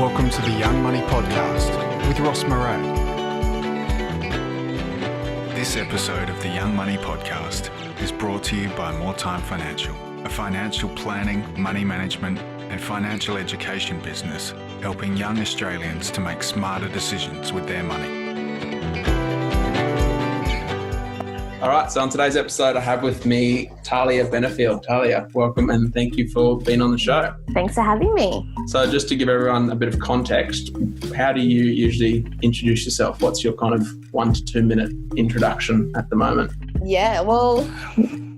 Welcome to the Young Money Podcast with Ross Marais. This episode of the Young Money Podcast is brought to you by More Time Financial, a financial planning, money management and financial education business helping young Australians to make smarter decisions with their money. All right, so on today's episode, I have with me Tahlia Benefield. Tahlia, welcome and thank you for being on the show. Thanks for having me. So just to give everyone a bit of context, how do you usually introduce yourself? What's your kind of 1 to 2 minute introduction at the moment? Yeah, well,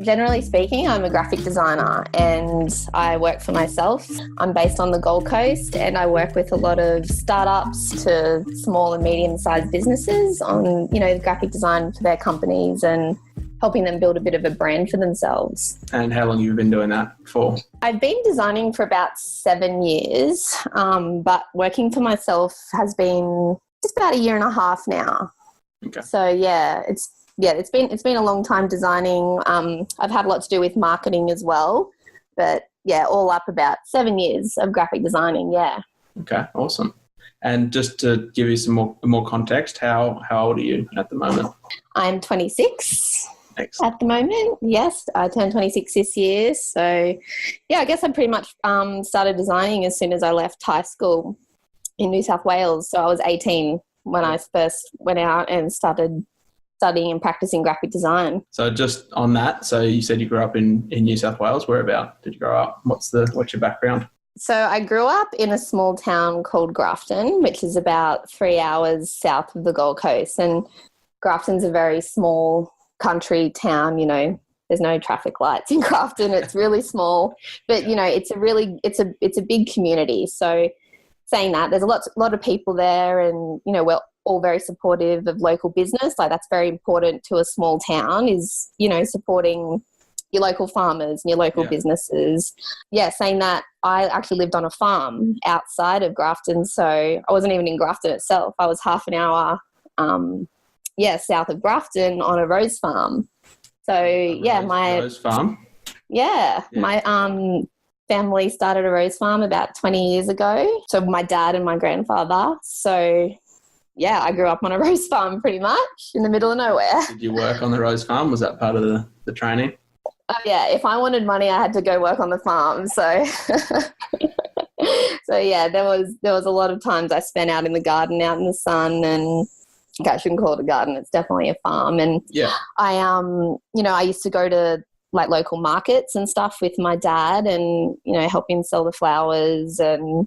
generally speaking, I'm a graphic designer and I work for myself. I'm based on the Gold Coast and I work with a lot of startups to small and medium-sized businesses on, graphic design for their companies and helping them build a bit of a brand for themselves. And how long have you been doing that for? I've been designing for about 7 years, but working for myself has been just about 1.5 years now. Okay. So it's been a long time designing. I've had a lot to do with marketing as well, but all up about 7 years of graphic designing. Yeah. Okay, awesome. And just to give you some more context, how old are you at the moment? I'm 26. Excellent. At the moment. Yes, I turned 26 this year. So I guess I pretty much started designing as soon as I left high school in New South Wales. So I was 18 when I first went out and started studying and practicing graphic design. So just on that, so you said you grew up in New South Wales. Whereabout did you grow up? What's your background? So I grew up in a small town called Grafton, which is about 3 hours south of the Gold Coast. And Grafton's a very small country town, there's no traffic lights in Grafton. It's really small, but it's a big community. So saying that, there's a lot of people there and, we're all very supportive of local business. Like that's very important to a small town is, supporting your local farmers and your local businesses. Yeah, saying that, I actually lived on a farm outside of Grafton. So I wasn't even in Grafton itself. I was half an hour, south of Grafton on a rose farm. So my rose farm. My family started a rose farm about 20 years ago. So my dad and my grandfather. So I grew up on a rose farm pretty much in the middle of nowhere. Did you work on the rose farm? Was that part of the training? Oh yeah, if I wanted money, I had to go work on the farm. So, there was a lot of times I spent out in the garden, out in the sun, and I shouldn't call it a garden. It's definitely a farm. And I used to go to like local markets and stuff with my dad, and help him sell the flowers and.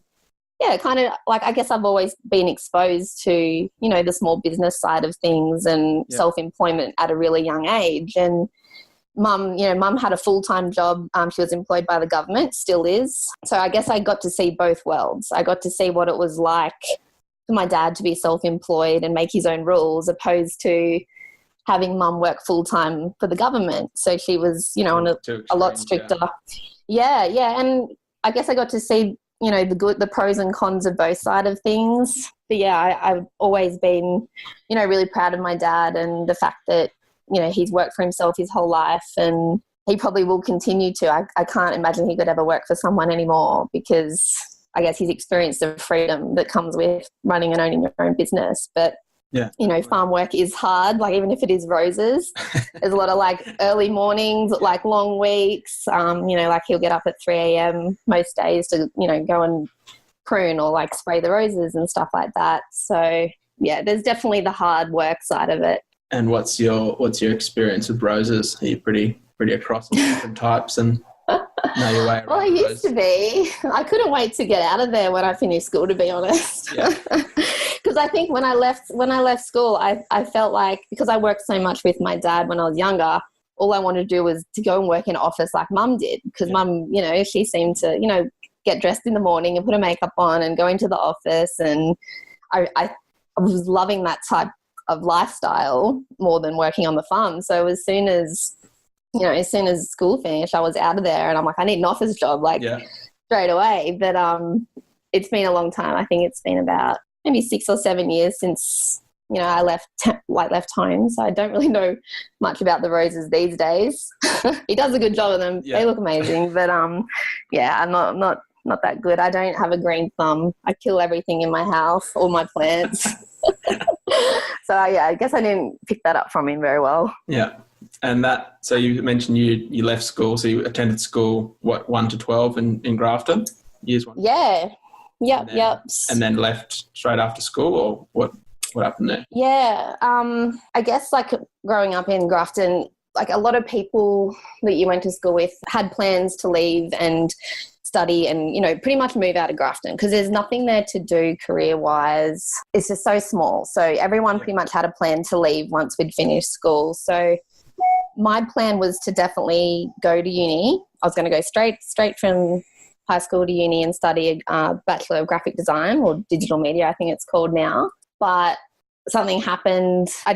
Yeah, kind of like I guess I've always been exposed to, the small business side of things and self-employment at a really young age. And mum had a full-time job. She was employed by the government, still is. So I guess I got to see both worlds. I got to see what it was like for my dad to be self-employed and make his own rules opposed to having mum work full-time for the government. So she was, on a lot stricter. Yeah. And I guess I got to see the pros and cons of both sides of things. But I've always been, really proud of my dad and the fact that, he's worked for himself his whole life and he probably will continue to. I can't imagine he could ever work for someone anymore because I guess he's experienced the freedom that comes with running and owning your own business. But farm work is hard, like even if it is roses. There's a lot of like early mornings, like long weeks, like he'll get up at 3 a.m. most days to, go and prune or like spray the roses and stuff like that. So there's definitely the hard work side of it. And what's your experience with roses? Are you pretty across all different types and know your way around? Well, I used to be. I couldn't wait to get out of there when I finished school, to be honest. Yeah. Because I think when I left school, I felt like because I worked so much with my dad when I was younger, all I wanted to do was to go and work in an office like mum did. Because mum, she seemed to, get dressed in the morning and put her makeup on and go into the office. And I was loving that type of lifestyle more than working on the farm. So as soon as school finished, I was out of there and I'm like, I need an office job straight away. But it's been a long time. I think it's been about maybe 6 or 7 years since I left home, so I don't really know much about the roses these days. He does a good job of them. Yeah. They look amazing, but I'm not not that good. I don't have a green thumb. I kill everything in my house, all my plants. So yeah, I guess I didn't pick that up from him very well. Yeah. And so you mentioned you left school, so you attended school, 1 to 12 in Grafton? Years 1? Yeah. Yep. And then left straight after school, or what happened there? Yeah. I guess like growing up in Grafton, like a lot of people that you went to school with had plans to leave and study and, you know, pretty much move out of Grafton because there's nothing there to do career-wise. It's just so small. So everyone pretty much had a plan to leave once we'd finished school. So my plan was to definitely go to uni. I was going to go straight from high school to uni and study a Bachelor of Graphic Design, or Digital Media, I think it's called now. But something happened. I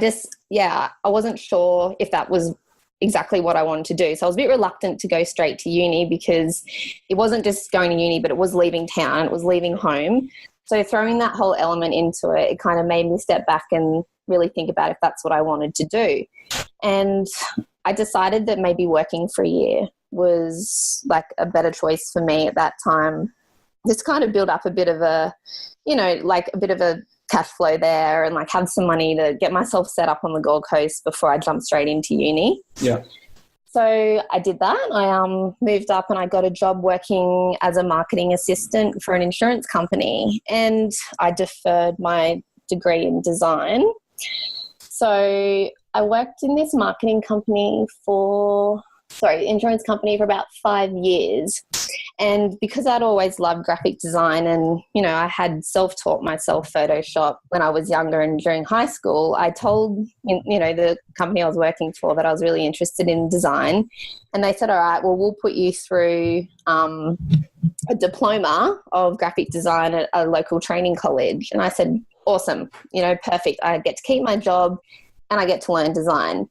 wasn't sure if that was exactly what I wanted to do. So I was a bit reluctant to go straight to uni because it wasn't just going to uni, but it was leaving town, it was leaving home. So throwing that whole element into it, it kind of made me step back and really think about if that's what I wanted to do. And I decided that maybe working for a year was like a better choice for me at that time. Just kind of build up a bit of a, you know, like a bit of a cash flow there and like have some money to get myself set up on the Gold Coast before I jumped straight into uni. Yeah. So I did that. I moved up and I got a job working as a marketing assistant for an insurance company, and I deferred my degree in design. So I worked in this insurance company for about 5 years. And because I'd always loved graphic design and, you know, I had self-taught myself Photoshop when I was younger and during high school, I told, you know, the company I was working for that I was really interested in design. And they said, all right, well, we'll put you through a diploma of graphic design at a local training college. And I said, awesome, you know, perfect. I get to keep my job and I get to learn design.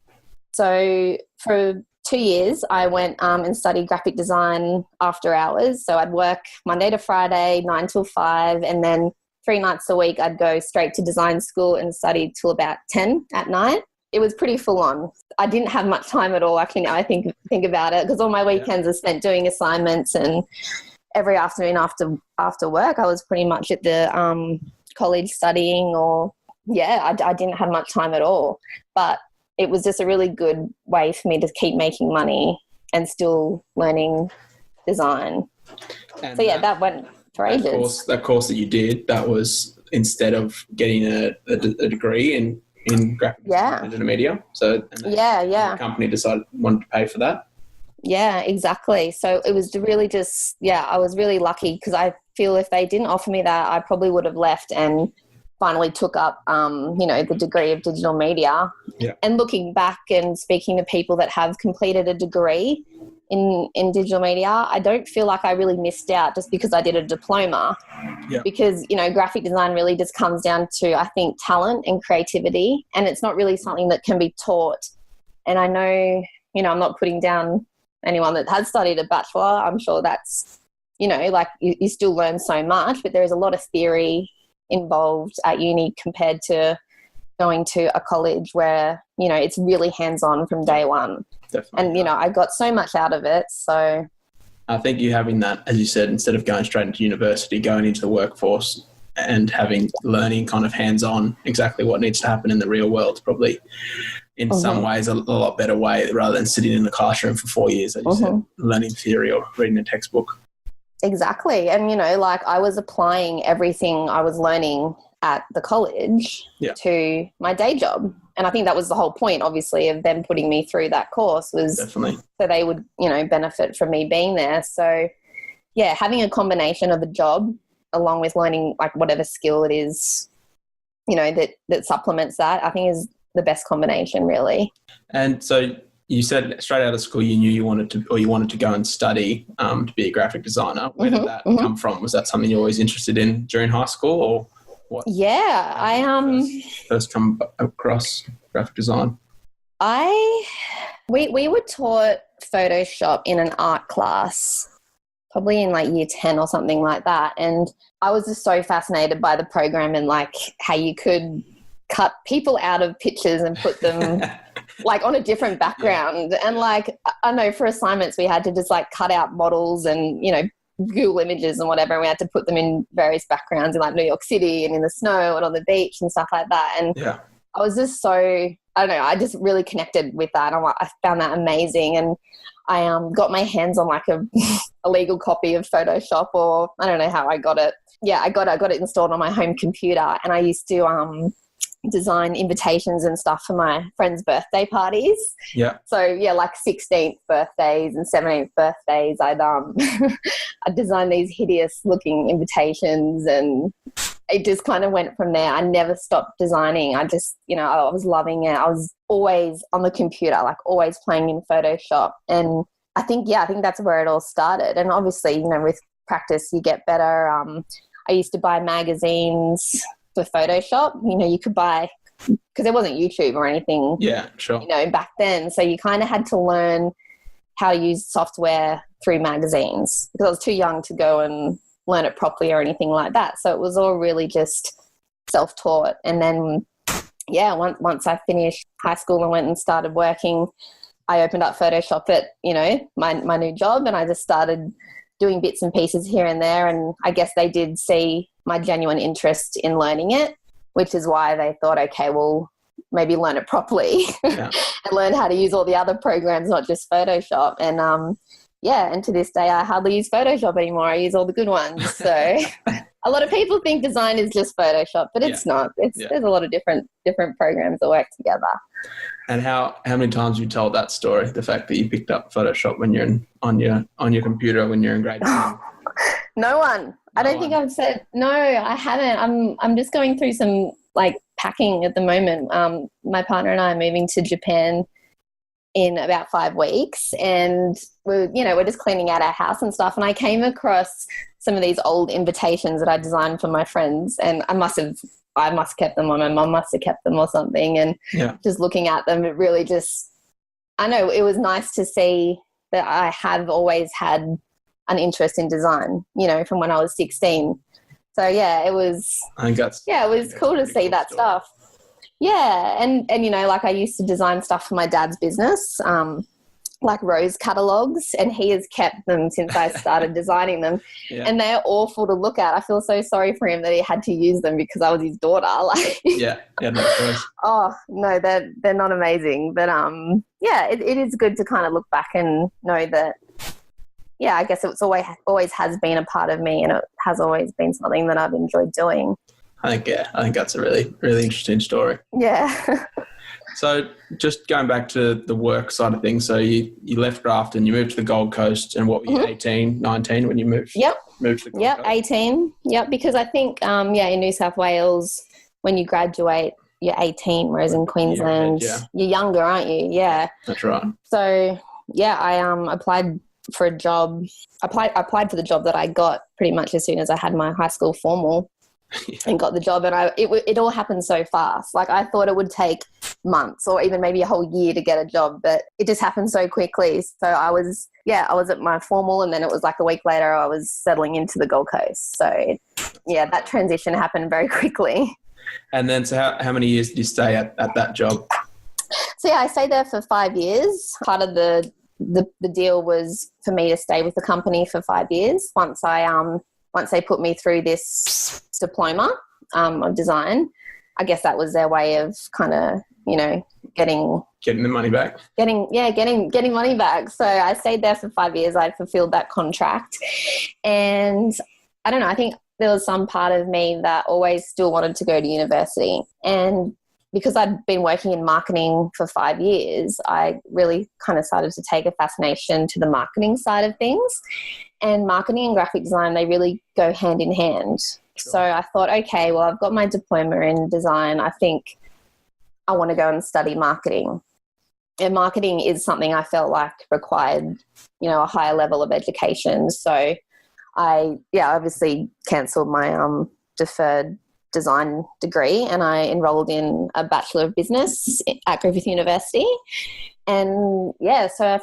So for 2 years, I went and studied graphic design after hours. So I'd work Monday to Friday, 9 till 5, and then 3 nights a week I'd go straight to design school and study till about 10 at night. It was pretty full on. I didn't have much time at all, actually, now I think about it, because all my weekends are spent doing assignments, and every afternoon after work I was pretty much at the college studying, or I didn't have much time at all. But it was just a really good way for me to keep making money and still learning design. And so that went for ages. That course that you did, that was instead of getting a degree in graphic design and media. So the company wanted to pay for that. Yeah, exactly. So it was really just, I was really lucky, because I feel if they didn't offer me that, I probably would have left and finally took up, the degree of digital media. Yeah. And looking back and speaking to people that have completed a degree in digital media, I don't feel like I really missed out just because I did a diploma. Yeah. Because, you know, graphic design really just comes down to, I think, talent and creativity, and it's not really something that can be taught. And I know, you know, I'm not putting down anyone that has studied a bachelor. I'm sure that's, you know, like you still learn so much, but there's a lot of theory involved at uni compared to going to a college where, you know, it's really hands-on from day one. Definitely. And, you know, I got so much out of it. So I think you having that, as you said, instead of going straight into university, going into the workforce and learning kind of hands-on exactly what needs to happen in the real world, probably in some ways a lot better way, rather than sitting in the classroom for 4 years, as you said, learning theory or reading a textbook. Exactly. And, you know, like I was applying everything I was learning at the college to my day job. And I think that was the whole point, obviously, of them putting me through that course, was so they would, you know, benefit from me being there. So, yeah, having a combination of a job along with learning like whatever skill it is, you know, that supplements that, I think is the best combination, really. And so you said straight out of school you knew you wanted to go and study to be a graphic designer. Where did that come from? Was that something you were always interested in during high school, or what? Yeah, I first come across graphic design. We were taught Photoshop in an art class, probably in like year 10 or something like that, and I was just so fascinated by the program and like how you could cut people out of pictures and put them like on a different background. And like, I know for assignments we had to just like cut out models and, you know, Google Images and whatever, and we had to put them in various backgrounds in like New York City and in the snow and on the beach and stuff like that. And I was just so, I don't know, I just really connected with that. I found that amazing. And I got my hands on like a legal copy of Photoshop, or I don't know how I got it. Yeah, I got it installed on my home computer, and I used to design invitations and stuff for my friends' birthday parties. Yeah. So yeah, like 16th birthdays and 17th birthdays, I'd I'd design these hideous looking invitations, and it just kind of went from there. I never stopped designing. I just, I was loving it. I was always on the computer, like always playing in Photoshop. And I think that's where it all started. And obviously, with practice, you get better. I used to buy magazines for Photoshop. You could buy, because there wasn't YouTube or anything. Yeah, sure. Back then. So you kind of had to learn how to use software through magazines, because I was too young to go and learn it properly or anything like that. So it was all really just self-taught. And then, once I finished high school and went and started working, I opened up Photoshop at, my new job, and I just started doing bits and pieces here and there. And I guess they did see my genuine interest in learning it, which is why they thought, okay, well, maybe learn it properly and learn how to use all the other programs, not just Photoshop. And, and to this day, I hardly use Photoshop anymore. I use all the good ones. So a lot of people think design is just Photoshop, but it's not. There's a lot of different programs that work together. And how many times have you told that story, the fact that you picked up Photoshop when you're on your computer when you're in grade 10? No one. I don't think I've said, no, I haven't. I'm just going through some like packing at the moment. My partner and I are moving to Japan in about 5 weeks, and we're just cleaning out our house and stuff. And I came across some of these old invitations that I designed for my friends, and I must have kept them, or my mum must have kept them or something. And just looking at them, it really I know it was nice to see that I have always had an interest in design, from when I was 16. So it was, it was cool to see that stuff. Yeah. And like I used to design stuff for my dad's business, like rose catalogs, and he has kept them since I started designing them. And they're awful to look at. I feel so sorry for him that he had to use them because I was his daughter. Like, no choice. Oh no, they're not amazing, but it is good to kind of look back and know that. Yeah, I guess it's always has been a part of me, and it has always been something that I've enjoyed doing. I think that's a really, really interesting story. Yeah. So just going back to the work side of things, so you left Grafton, you moved to the Gold Coast, and what were you, 18, 19 when you moved? Yep. Moved to the Gold Coast? 18. Yep, because I think, in New South Wales, when you graduate, you're 18, whereas in Queensland, you're younger, aren't you? Yeah. That's right. So, I applied for a job. I applied for the job that I got pretty much as soon as I had my high school formal and got the job. And it all happened so fast. Like I thought it would take months or even maybe a whole year to get a job, but it just happened so quickly. So I was at my formal, and then it was like a week later I was settling into the Gold Coast. So that transition happened very quickly. And then so how many years did you stay at that job? So I stayed there for 5 years. Part of the deal was for me to stay with the company for 5 years once they put me through this diploma of design. I guess that was their way of kind of, getting the money back. Getting money back. So I stayed there for 5 years. I fulfilled that contract. And I don't know, I think there was some part of me that always still wanted to go to university. And because I'd been working in marketing for 5 years, I really kind of started to take a fascination to the marketing side of things. And marketing and graphic design, they really go hand in hand. Sure. So I thought, okay, well, I've got my diploma in design. I think I want to go and study marketing. And marketing is something I felt like required, a higher level of education. So I obviously cancelled my deferred design degree, and I enrolled in a Bachelor of Business at Griffith University. And so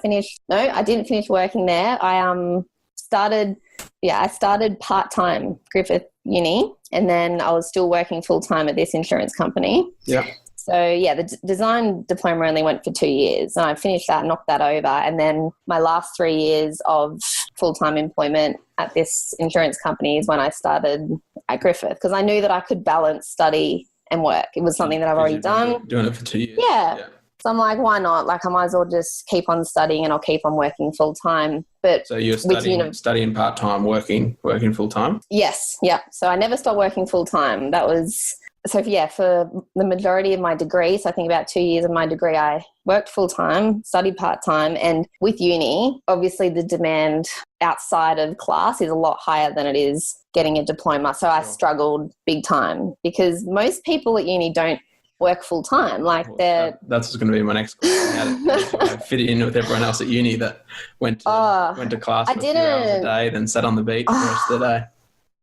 I didn't finish working there. I started part-time Griffith Uni, and then I was still working full-time at this insurance company. Yeah. So the design diploma only went for 2 years, and I finished that, knocked that over. And then my last 3 years of full-time employment at this insurance company is when I started at Griffith, because I knew that I could balance study and work. It was something that I've already done. Doing it for 2 years. Yeah. So I'm like, why not? Like, I might as well just keep on studying and I'll keep on working full-time. But so you're studying part-time, working full-time? Yes. Yeah. So I never stopped working full-time. That was... So, yeah, for the majority of my degree, so I think about 2 years of my degree, I worked full-time, studied part-time, and with uni, obviously the demand outside of class is a lot higher than it is getting a diploma. So I struggled big time because most people at uni don't work full-time. Like that's going to be my next question. How did you fit in with everyone else at uni that went to class for a few hours a day, then sat on the beach the rest of the day?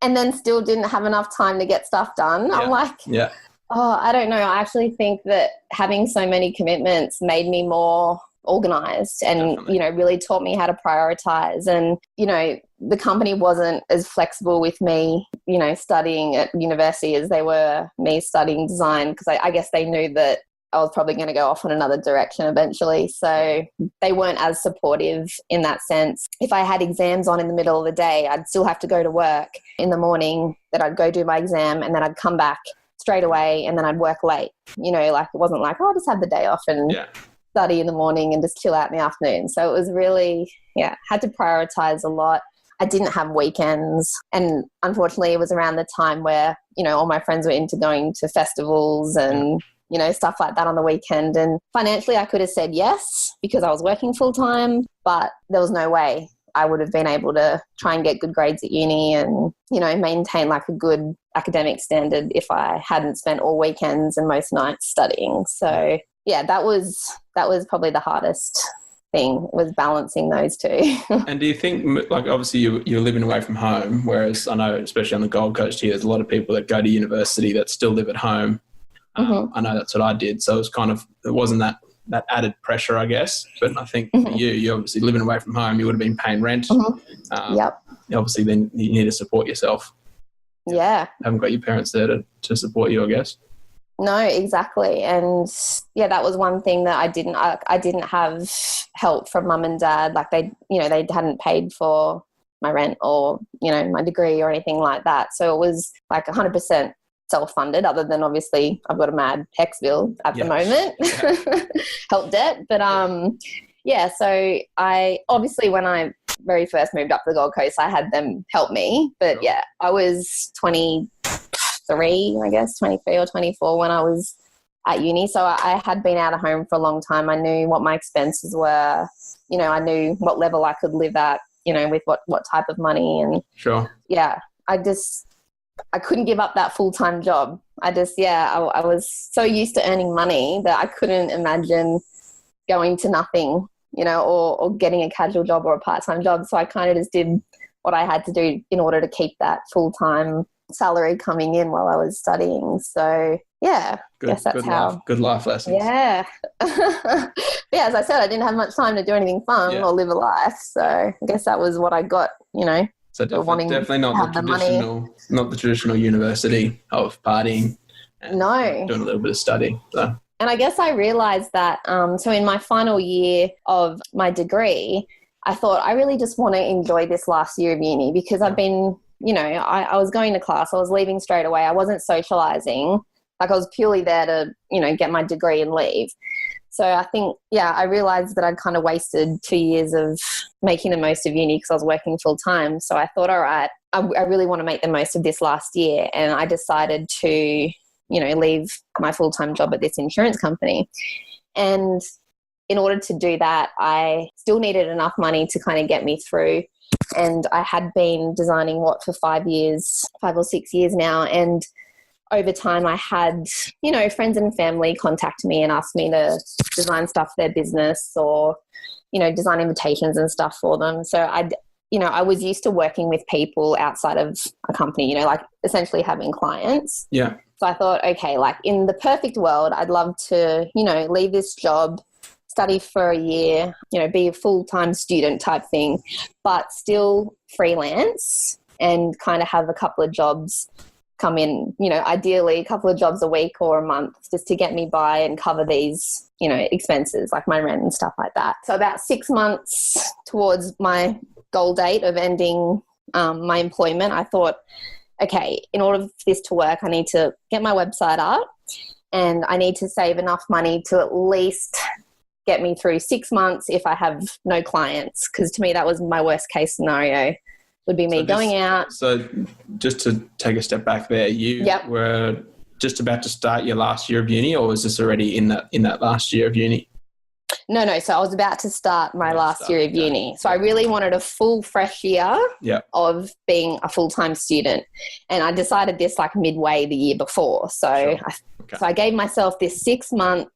And then still didn't have enough time to get stuff done. I'm like, I don't know. I actually think that having so many commitments made me more organized and, you know, really taught me how to prioritize. And, you know, the company wasn't as flexible with me, you know, studying at university as they were me studying design, because I guess they knew that I was probably going to go off in another direction eventually. So they weren't as supportive in that sense. If I had exams on in the middle of the day, I'd still have to go to work in the morning, then I'd go do my exam and then I'd come back straight away and then I'd work late. You know, like it wasn't like, oh, I'll just have the day off and study in the morning and just chill out in the afternoon. So it was really, had to prioritize a lot. I didn't have weekends. And unfortunately, it was around the time where, you know, all my friends were into going to festivals and you know, stuff like that on the weekend. And financially, I could have said yes because I was working full time, but there was no way I would have been able to try and get good grades at uni and, you know, maintain like a good academic standard if I hadn't spent all weekends and most nights studying. So yeah, that was probably the hardest thing, was balancing those two. And do you think, like, obviously you're living away from home, whereas I know, especially on the Gold Coast here, there's a lot of people that go to university that still live at home. I know that's what I did. So it was it wasn't that added pressure, I guess. But I think for you obviously living away from home, you would have been paying rent. Obviously then you need to support yourself. Yeah. Haven't got your parents there to support you, I guess. No, exactly. And yeah, that was one thing that I didn't have help from mum and dad. Like they hadn't paid for my rent or, you know, my degree or anything like that. So it was like 100% self-funded, other than obviously I've got a mad HEX bill at the moment, help debt. But so I obviously, when I very first moved up to the Gold Coast, I had them help me. But I was 23, I guess, 23 or 24 when I was at uni. So I had been out of home for a long time. I knew what my expenses were. You know, I knew what level I could live at, you know, with what type of money. And I couldn't give up that full-time job. I was so used to earning money that I couldn't imagine going to nothing, you know, or getting a casual job or a part-time job. So I kind of just did what I had to do in order to keep that full-time salary coming in while I was studying. So I guess that's how. Good life lessons. Yeah. As I said, I didn't have much time to do anything fun or live a life. So I guess that was what I got, you know. So definitely not the traditional university of partying and doing a little bit of study. So. And I guess I realised that, so in my final year of my degree, I thought I really just want to enjoy this last year of uni, because I've been, you know, I was going to class, I was leaving straight away, I wasn't socialising, like I was purely there to, you know, get my degree and leave. So I think, I realised that I'd kind of wasted 2 years of making the most of uni because I was working full time. So I thought, all right, I really want to make the most of this last year. And I decided to, you know, leave my full-time job at this insurance company. And in order to do that, I still needed enough money to kind of get me through. And I had been designing for 5 or 6 years now. And over time I had, you know, friends and family contact me and ask me to design stuff for their business or, you know, design invitations and stuff for them. So I was used to working with people outside of a company, you know, like essentially having clients. Yeah. So I thought, okay, like in the perfect world, I'd love to, you know, leave this job, study for a year, you know, be a full-time student type thing, but still freelance and kind of have a couple of jobs come in, you know, ideally a couple of jobs a week or a month just to get me by and cover these, you know, expenses like my rent and stuff like that. So about 6 months towards my goal date of ending my employment, I thought, okay, in order for this to work, I need to get my website up and I need to save enough money to at least get me through 6 months if I have no clients. Because to me, that was my worst case scenario, would be me going out. So just to take a step back there, you were just about to start your last year of uni, or was this already in that last year of uni? No. So I was about to start my last year of uni. So I really wanted a full fresh year of being a full-time student. And I decided this like midway the year before. So, I gave myself this 6 month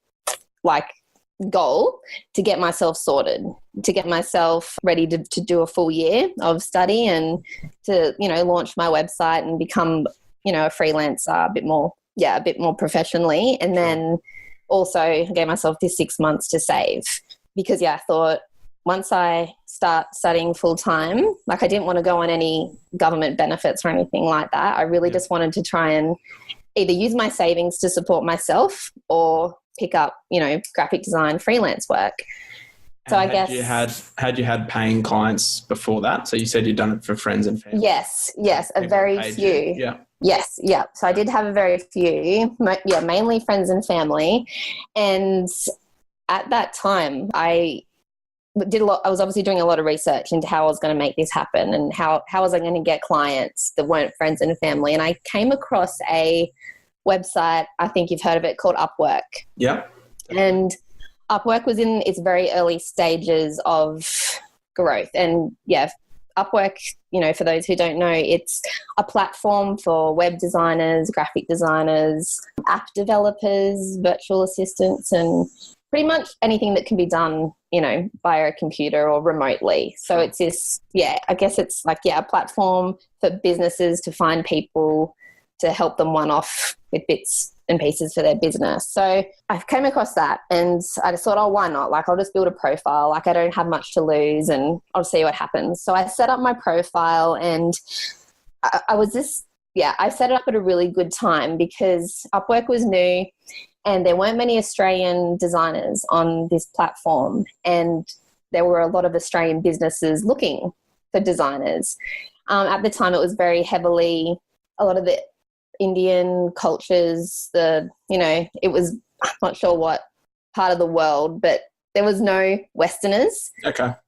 goal to get myself sorted, to get myself ready to do a full year of study and to, launch my website and become, a freelancer a bit more professionally. And then also I gave myself this 6 months to save because, I thought once I start studying full time, I didn't want to go on any government benefits or anything like that. I really just wanted to try and either use my savings to support myself or pick up, graphic design freelance work. So I guess had you had paying clients before that? So you said you'd done it for friends and family. Yes, a very few. Yeah. Yes, yeah. So I did have a very few, mainly friends and family. And at that time, I was obviously doing a lot of research into how I was going to make this happen and how was I going to get clients that weren't friends and family. And I came across a website, I think you've heard of it, called Upwork. Yeah. And Upwork was in its very early stages of growth. And Upwork, for those who don't know, it's a platform for web designers, graphic designers, app developers, virtual assistants, and pretty much anything that can be done, via a computer or remotely. So it's this, I guess it's a platform for businesses to find people to help them one-off with bits and pieces for their business. So I came across that and I just thought, why not? I'll just build a profile. I don't have much to lose and I'll see what happens. So I set up my profile and I set it up at a really good time because Upwork was new and there weren't many Australian designers on this platform and there were a lot of Australian businesses looking for designers. At the time, it was very heavily, a lot of the Indian cultures, it was, I'm not sure what part of the world, but there was no Westerners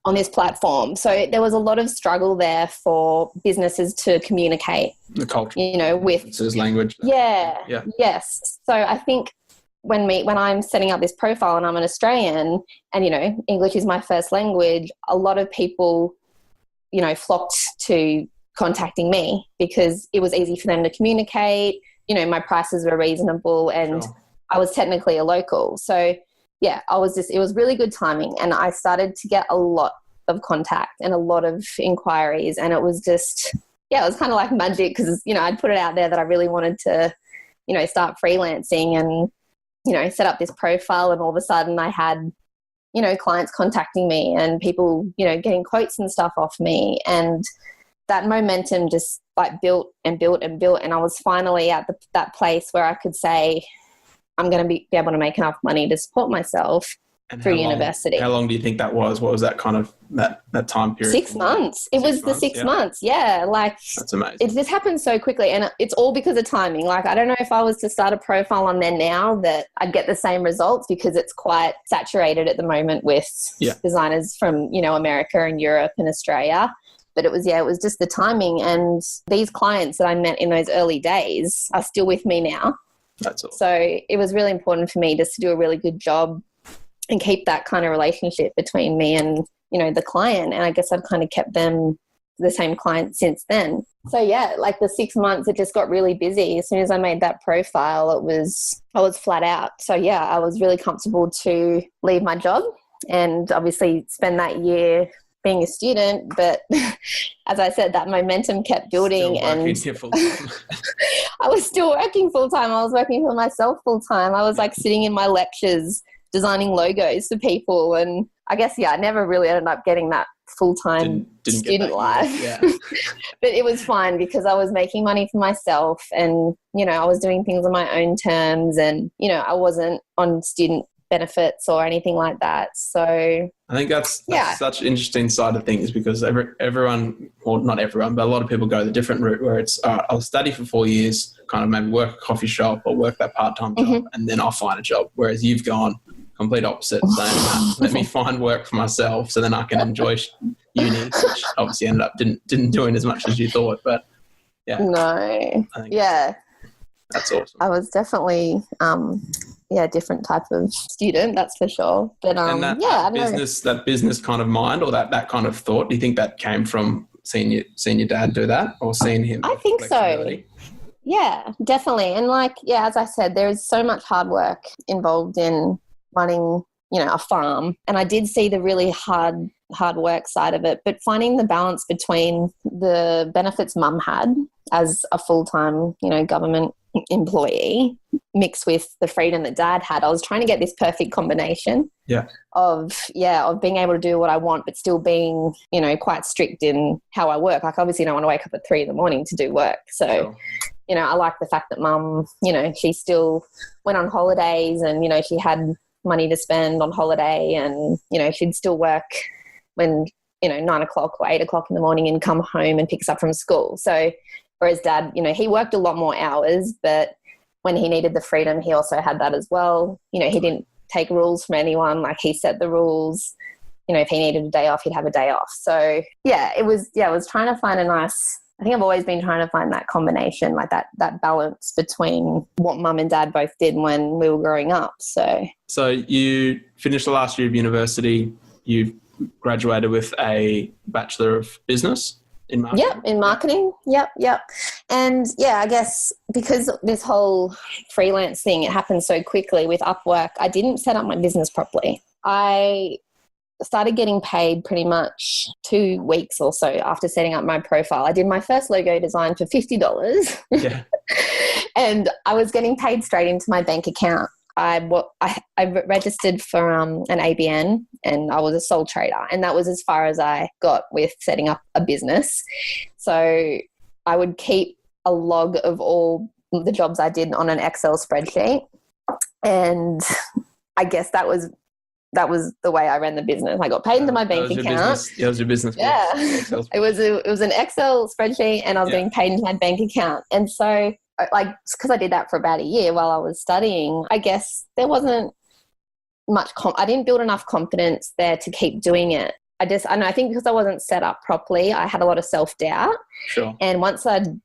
on this platform. So there was a lot of struggle there for businesses to communicate. The culture. With language. Yeah. Yes. So I think when I'm setting up this profile and I'm an Australian and, English is my first language, a lot of people, flocked to contacting me because it was easy for them to communicate. My prices were reasonable and I was technically a local. So it was really good timing and I started to get a lot of contact and a lot of inquiries and it was just, it was kind of like magic because, I'd put it out there that I really wanted to, start freelancing and, set up this profile and all of a sudden I had, clients contacting me and people, getting quotes and stuff off me and that momentum just built and built and built. And I was finally at that place where I could say, I'm going to be able to make enough money to support myself through university. How long do you think that was? What was that kind of that time period? 6 months. It was the 6 months. Yeah. That's amazing. This happened so quickly and it's all because of timing. I don't know if I was to start a profile on there now that I'd get the same results because it's quite saturated at the moment with designers from, America and Europe and Australia. But it was just the timing and these clients that I met in those early days are still with me now. That's all. So it was really important for me just to do a really good job and keep that kind of relationship between me and, the client. And I guess I've kind of kept them the same client since then. So the 6 months, it just got really busy. As soon as I made that profile, I was flat out. So I was really comfortable to leave my job and obviously spend that year being a student, but as I said, that momentum kept building and I was still working full time. I was working for myself full time. I was sitting in my lectures designing logos for people and I guess I never really ended up getting that full time student life. Yeah. But it was fine because I was making money for myself and I was doing things on my own terms and I wasn't on student benefits or anything like that. So I think that's such an interesting side of things, because everyone, or not everyone, but a lot of people go the different route where it's, I'll study for 4 years, kind of maybe work a coffee shop or work that part-time job, and then I'll find a job. Whereas you've gone complete opposite, saying, let me find work for myself so then I can enjoy uni, which obviously ended up didn't doing as much as you thought. But yeah. No. I think that's awesome. I was definitely different type of student, that's for sure. But and that business kind of mind, or that kind of thought, do you think that came from seeing your dad do that, or seeing him? I think so. Yeah, definitely. And as I said, there is so much hard work involved in running, a farm. And I did see the really hard work side of it, but finding the balance between the benefits mum had as a full-time, government employee mixed with the freedom that dad had. I was trying to get this perfect combination of being able to do what I want, but still being, quite strict in how I work. Like, obviously I don't want to wake up at 3 a.m. to do work. So, sure. I like the fact that mum, she still went on holidays and, she had money to spend on holiday, and, she'd still work when, 9 o'clock or 8 o'clock in the morning and come home and pick us up from school. So, whereas dad, he worked a lot more hours, but when he needed the freedom, he also had that as well. He didn't take rules from anyone. Like, he set the rules. If he needed a day off, he'd have a day off. So I was trying to find I think I've always been trying to find that combination, like that balance between what mum and dad both did when we were growing up. So you finished the last year of university, you graduated with a Bachelor of Business in marketing? Yep, in marketing. Yep. And I guess because this whole freelance thing, it happened so quickly with Upwork, I didn't set up my business properly. I started getting paid pretty much 2 weeks or so after setting up my profile. I did my first logo design for $50. Yeah. And I was getting paid straight into my bank account. I registered for an ABN, and I was a sole trader, and that was as far as I got with setting up a business. So I would keep a log of all the jobs I did on an Excel spreadsheet, and I guess that was the way I ran the business. I got paid into my bank account. That was your business. Yeah. It was an Excel spreadsheet, and I was getting paid into my bank account. And so, because I did that for about a year while I was studying, I guess there wasn't much I didn't build enough confidence there to keep doing it. I think because I wasn't set up properly, I had a lot of self-doubt. Sure. And once I'd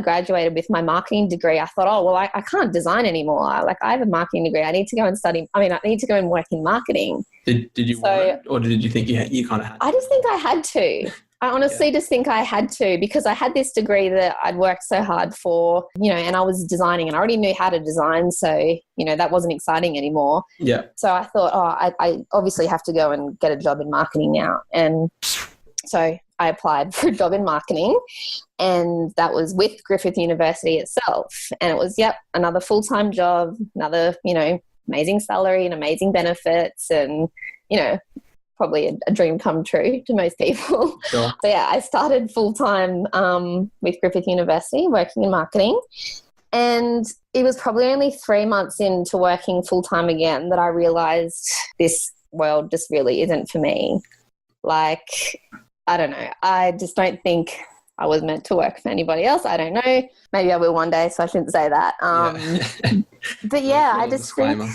graduated with my marketing degree, I thought, I can't design anymore. Like, I have a marketing degree. I need to go and study. I need to go and work in marketing. Did you want it, or did you think you kind of had to? I just think I had to. I honestly just think I had to, because I had this degree that I'd worked so hard for, and I was designing, and I already knew how to design. So, that wasn't exciting anymore. Yeah. So I thought, I obviously have to go and get a job in marketing now. And so I applied for a job in marketing, and that was with Griffith University itself. And it was, another full-time job, another, amazing salary and amazing benefits, and, probably a dream come true to most people. Sure. So I started full-time with Griffith University working in marketing, and it was probably only 3 months into working full-time again that I realised this world just really isn't for me. Like, I don't know. I just don't think I was meant to work for anybody else. I don't know. Maybe I will one day, so I shouldn't say that. But I just think...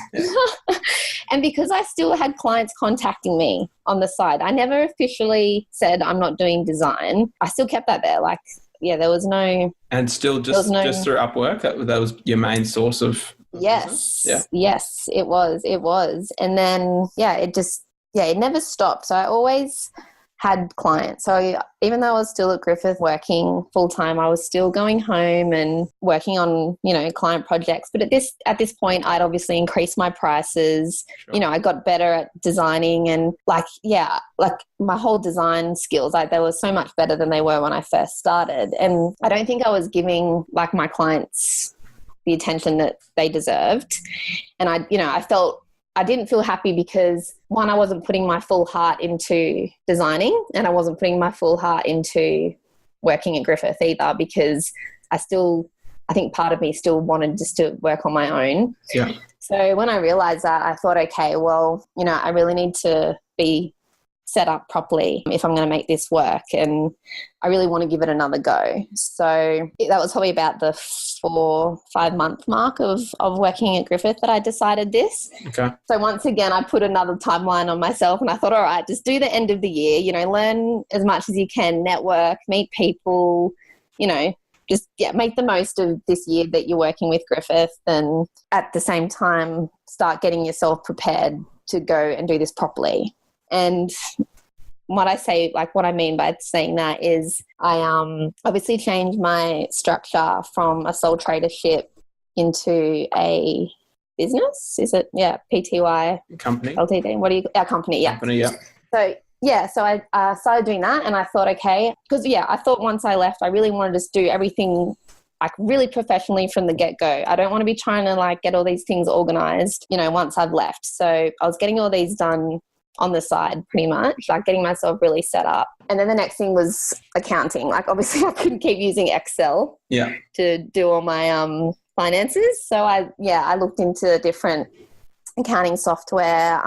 And because I still had clients contacting me on the side, I never officially said I'm not doing design. I still kept that there. Like, there was no... And still just through Upwork, that was your main source of Yes. business? Yes, it was. And then, it never stopped. So I always had clients. So even though I was still at Griffith working full-time, I was still going home and working on, client projects. But at this point, I'd obviously increased my prices. Sure. I got better at designing, and my whole design skills, they were so much better than they were when I first started. And I don't think I was giving my clients the attention that they deserved. And I didn't feel happy because, one, I wasn't putting my full heart into designing, and I wasn't putting my full heart into working at Griffith either, because I think part of me still wanted just to work on my own. Yeah. So when I realized that, I thought, okay, well, I really need to be set up properly if I'm going to make this work, and I really want to give it another go. So that was probably about the 4-5 month mark of working at Griffith that I decided this. Okay. So once again, I put another timeline on myself, and I thought, all right, just do the end of the year, learn as much as you can, network, meet people, just make the most of this year that you're working with Griffith, and at the same time start getting yourself prepared to go and do this properly. And what I mean by saying that is I obviously changed my structure from a sole tradership into a business. Is it? Yeah, PTY company. LTD. What do you? Our company. Yeah. Company. Yeah. So I started doing that, and I thought, okay, because I thought once I left, I really wanted to just do everything like really professionally from the get-go. I don't want to be trying to like get all these things organized, once I've left. So I was getting all these done on the side pretty much, like getting myself really set up. And then the next thing was accounting. Like obviously I couldn't keep using Excel to do all my finances. So I looked into different accounting software.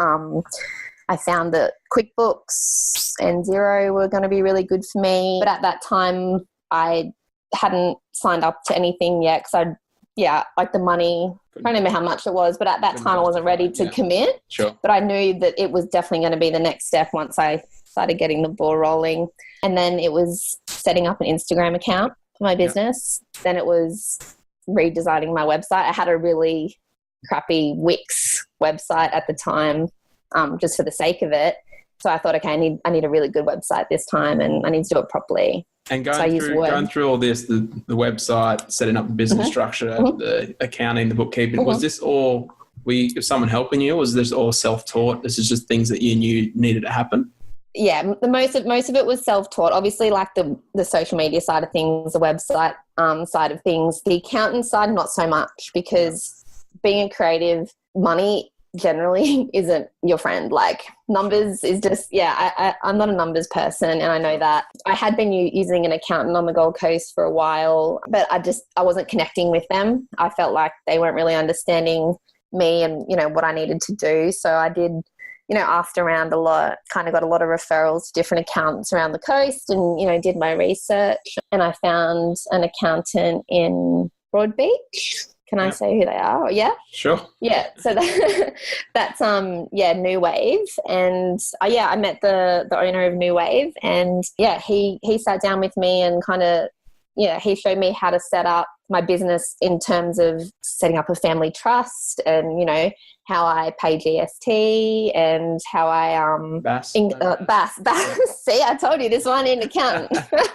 I found that QuickBooks and Xero were going to be really good for me. But at that time, I hadn't signed up to anything yet because like the money, I don't remember how much it was, but at that time I wasn't ready to commit. Sure. But I knew that it was definitely going to be the next step once I started getting the ball rolling. And then it was setting up an Instagram account for my business. Then it was redesigning my website. I had a really crappy Wix website at the time, just for the sake of it. So I thought, okay, I need a really good website this time, and I need to do it properly. And going through all this, the website, setting up the business structure, the accounting, the bookkeeping, was this all, was someone helping you? Was this all self-taught? This is just things that you knew needed to happen? Yeah, most of it was self-taught. Obviously, like the social media side of things, the website side of things, the accountant side, not so much, because being a creative, money generally isn't your friend. Like numbers is just, I'm not a numbers person, and I know that. I had been using an accountant on the Gold Coast for a while, but I wasn't connecting with them. I felt like they weren't really understanding me and, what I needed to do. So I did, asked around a lot, kind of got a lot of referrals to different accountants around the coast, and, did my research, and I found an accountant in Broadbeach. Can I say who they are? Yeah. Sure. Yeah. So that's New Wave, and I met the owner of New Wave, and he sat down with me and kind of he showed me how to set up my business in terms of setting up a family trust, and how I pay GST and how I BAS. See, I told you this one in accountant. I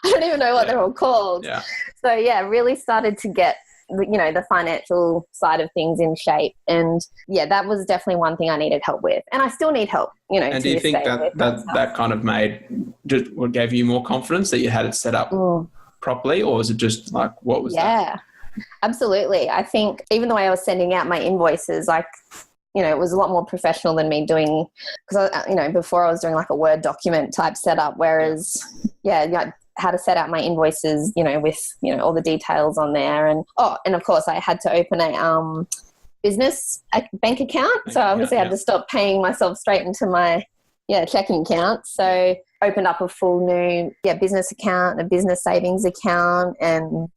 don't even know what they're all called. Yeah. So really started to get the financial side of things in shape, and that was definitely one thing I needed help with, and I still need help. And do you think that kind of just what gave you more confidence that you had it set up properly, or was it just like what was that? Yeah, absolutely. I think even the way I was sending out my invoices, like it was a lot more professional than me doing, because before I was doing like a Word document type setup, whereas how to set out my invoices, with, all the details on there. And of course I had to open a business bank account. So obviously I had to stop paying myself straight into my checking account. So opened up a full new business account, a business savings account. And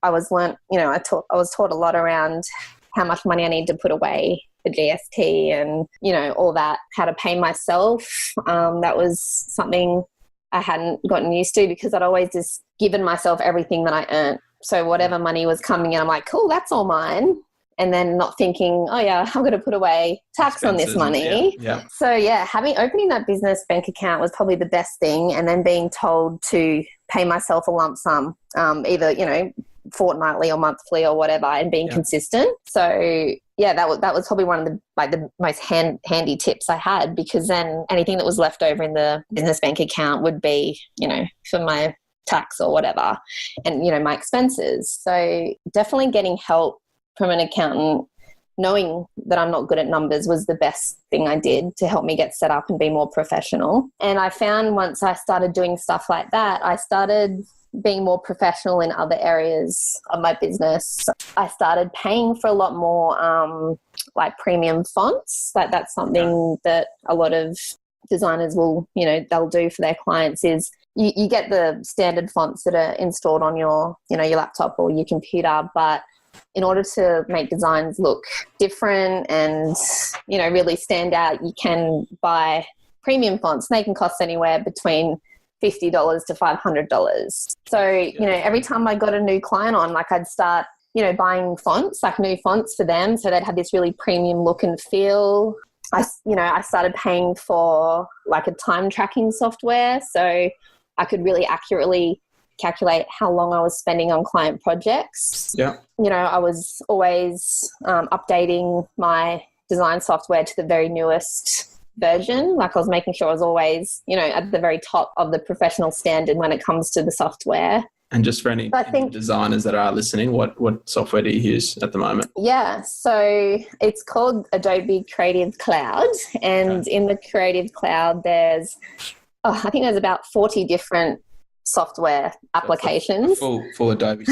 I was taught a lot around how much money I need to put away for GST and, all that, how to pay myself. That was something I hadn't gotten used to, because I'd always just given myself everything that I earned. So whatever money was coming in, I'm like, cool, that's all mine. And then not thinking, I'm going to put away tax on this money. Yeah. So opening that business bank account was probably the best thing. And then being told to pay myself a lump sum, either, fortnightly or monthly or whatever, and being consistent. So that was probably one of the most handy tips I had, because then anything that was left over in the business bank account would be, for my tax or whatever, and, my expenses. So definitely getting help from an accountant, knowing that I'm not good at numbers, was the best thing I did to help me get set up and be more professional. And I found once I started doing stuff like that, I started being more professional in other areas of my business, I started paying for a lot more like premium fonts. Like that's something that a lot of designers will, they'll do for their clients is you get the standard fonts that are installed on your, your laptop or your computer, but in order to make designs look different and, really stand out, you can buy premium fonts. They can cost anywhere between $50 to $500. So, every time I got a new client on, like I'd start, buying fonts, like new fonts for them. So they'd have this really premium look and feel. I started paying for like a time tracking software. So I could really accurately calculate how long I was spending on client projects. Yeah. I was always updating my design software to the very newest version. Like I was making sure I was always, at the very top of the professional standard when it comes to the software. And just for any designers that are listening, what software do you use at the moment? Yeah, so it's called Adobe Creative Cloud. And in the Creative Cloud, there's about 40 different software applications. Full Adobe.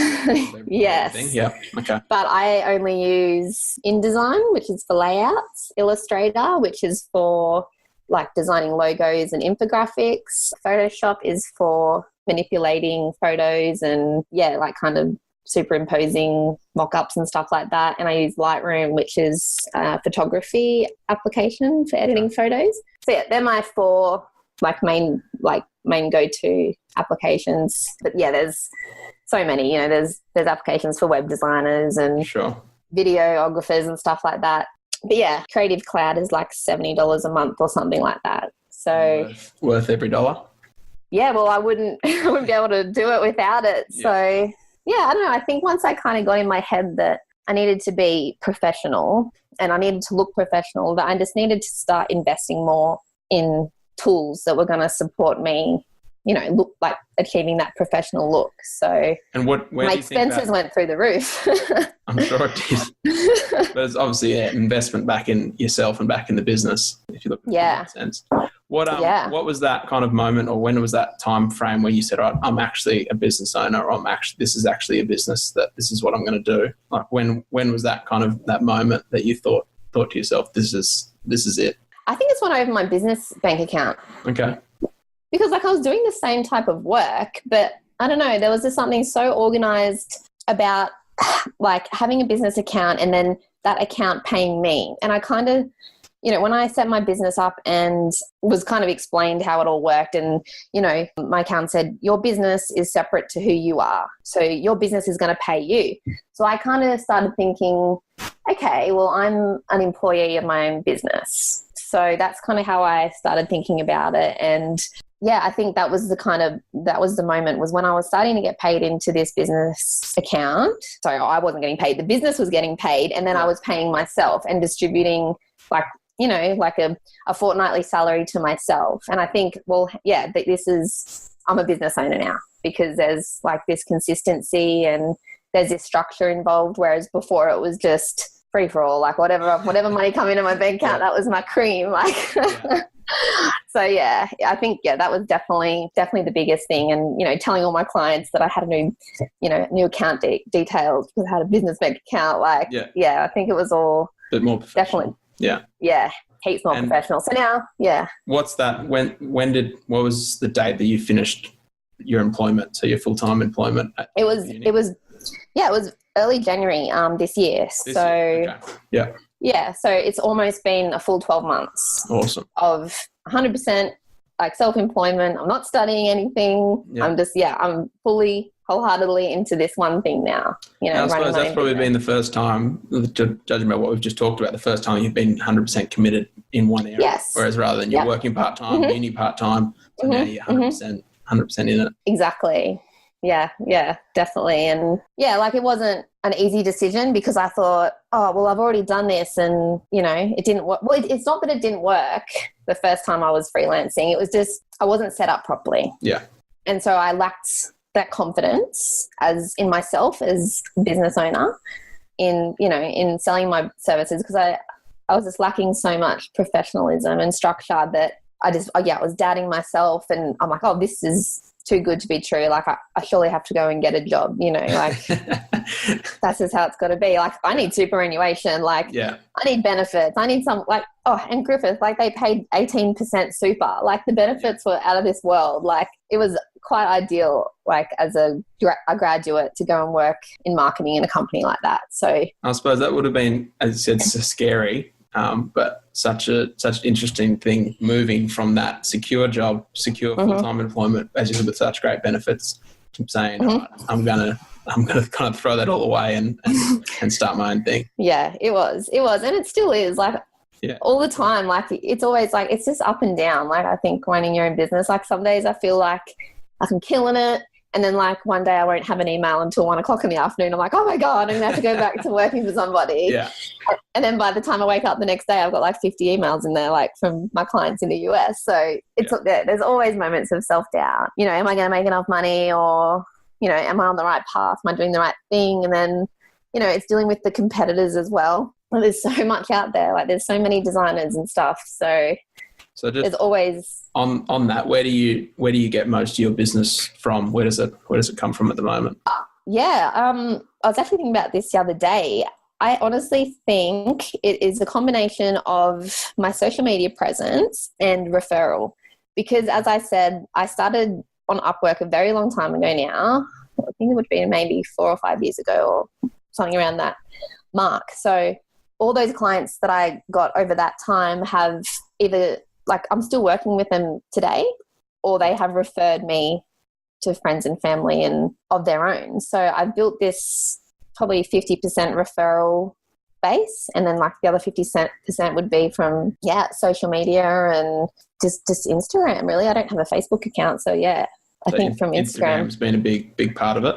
Yes. Yeah. Okay. But I only use InDesign, which is for layouts, Illustrator, which is for like designing logos and infographics. Photoshop is for manipulating photos and like kind of superimposing mock-ups and stuff like that. And I use Lightroom, which is a photography application for editing photos. So yeah, they're my four main go-to applications. But yeah, there's so many, there's applications for web designers and videographers and stuff like that. But yeah, Creative Cloud is like $70 a month or something like that. So worth every dollar. Yeah, well, I wouldn't be able to do it without it. Yeah. So yeah, I don't know. I think once I kind of got in my head that I needed to be professional and I needed to look professional, that I just needed to start investing more in tools that were going to support me, look like achieving that professional look. So and where my expenses went through the roof. I'm sure it did. But it's obviously investment back in yourself and back in the business, if you look at that sense. What was that kind of moment, or when was that time frame where you said, I'm actually a business owner, or this is actually a business, that this is what I'm going to do? Like when was that kind of that moment that you thought to yourself, this is it? I think it's when I opened my business bank account. Okay. Because I was doing the same type of work, but I don't know, there was just something so organized about like having a business account and then that account paying me. And I kind of, when I set my business up and was kind of explained how it all worked, and, my accountant said, your business is separate to who you are. So your business is going to pay you. So I kind of started thinking, okay, well, I'm an employee of my own business. So that's kind of how I started thinking about it. And yeah, I think that was the moment was when I was starting to get paid into this business account. So I wasn't getting paid. The business was getting paid. And then I was paying myself and distributing like a fortnightly salary to myself. And I think, I'm a business owner now because there's like this consistency and there's this structure involved. Whereas before it was just free for all, like whatever money come into my bank account, that was my cream. Like, so yeah, I think, that was definitely the biggest thing. And, telling all my clients that I had a new account details because I had a business bank account. Like, I think it was all a bit more professional. Definitely. Yeah. Yeah. Heaps more professional. So now, what's that? What was the date that you finished your employment? So your full-time employment? It was early January this year. Okay. Yeah. So it's almost been a full 12 months. Awesome. Of 100% like self-employment. I'm not studying anything. Yeah. I'm just, I'm fully, wholeheartedly into this one thing now. I suppose that's probably been the first time, judging by what we've just talked about, the first time you've been 100% committed in one area. Yes. Whereas rather than you're working part-time, uni part-time, so now you're 100% in it. Exactly. Yeah, definitely. And it wasn't an easy decision because I thought, I've already done this and, it didn't work. Well, it's not that it didn't work the first time I was freelancing. It was just, I wasn't set up properly. Yeah. And so I lacked that confidence in myself as a business owner in selling my services because I was just lacking so much professionalism and structure that I was doubting myself and I'm like, this is too good to be true. Like I surely have to go and get a job, you know, like that's just how it's got to be. Like I need superannuation, like I need benefits. I need some like, and Griffith, like they paid 18% super. Like the benefits were out of this world. Like it was quite ideal, like as a graduate to go and work in marketing in a company like that. So I suppose that would have been, as you said, so scary. But such an interesting thing, moving from that secure job, secure full-time employment, as you said, with such great benefits, to saying, I'm gonna kind of throw that all away and start my own thing. Yeah, it was, and it still is. Like all the time, like it's always like it's just up and down. Like I think running your own business, like some days I feel like I'm killing it. And then like one day I won't have an email until 1:00 in the afternoon. I'm like, oh my God, I'm going to have to go back to working for somebody. Yeah. And then by the time I wake up the next day, I've got like 50 emails in there, like from my clients in the US. So it's there's always moments of self-doubt. You know, am I going to make enough money, or, you know, am I on the right path? Am I doing the right thing? And then, you know, it's dealing with the competitors as well. There's so much out there. Like there's so many designers and stuff. So just there's always on that. Where do you get most of your business from? Where does it come from at the moment? I was actually thinking about this the other day. I honestly think it is a combination of my social media presence and referral, because as I said, I started on Upwork a very long time ago now. I think it would be maybe 4 or 5 years ago or something around that mark. So all those clients that I got over that time have either, like, I'm still working with them today, or they have referred me to friends and family and of their own. So I've built this probably 50% referral base, and then like the other 50% would be from social media and just Instagram. Really, I don't have a Facebook account, so I think from Instagram's been a big part of it.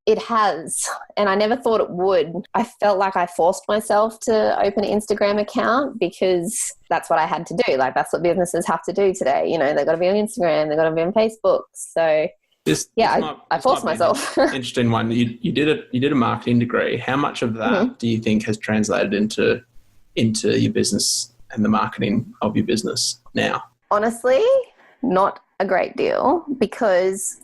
It has, and I never thought it would. I felt like I forced myself to open an Instagram account because that's what I had to do. Like that's what businesses have to do today. You know, they've got to be on Instagram, they've got to be on Facebook. So I forced myself. Interesting one. You did a marketing degree. How much of that do you think has translated into your business and the marketing of your business now? Honestly, not a great deal, because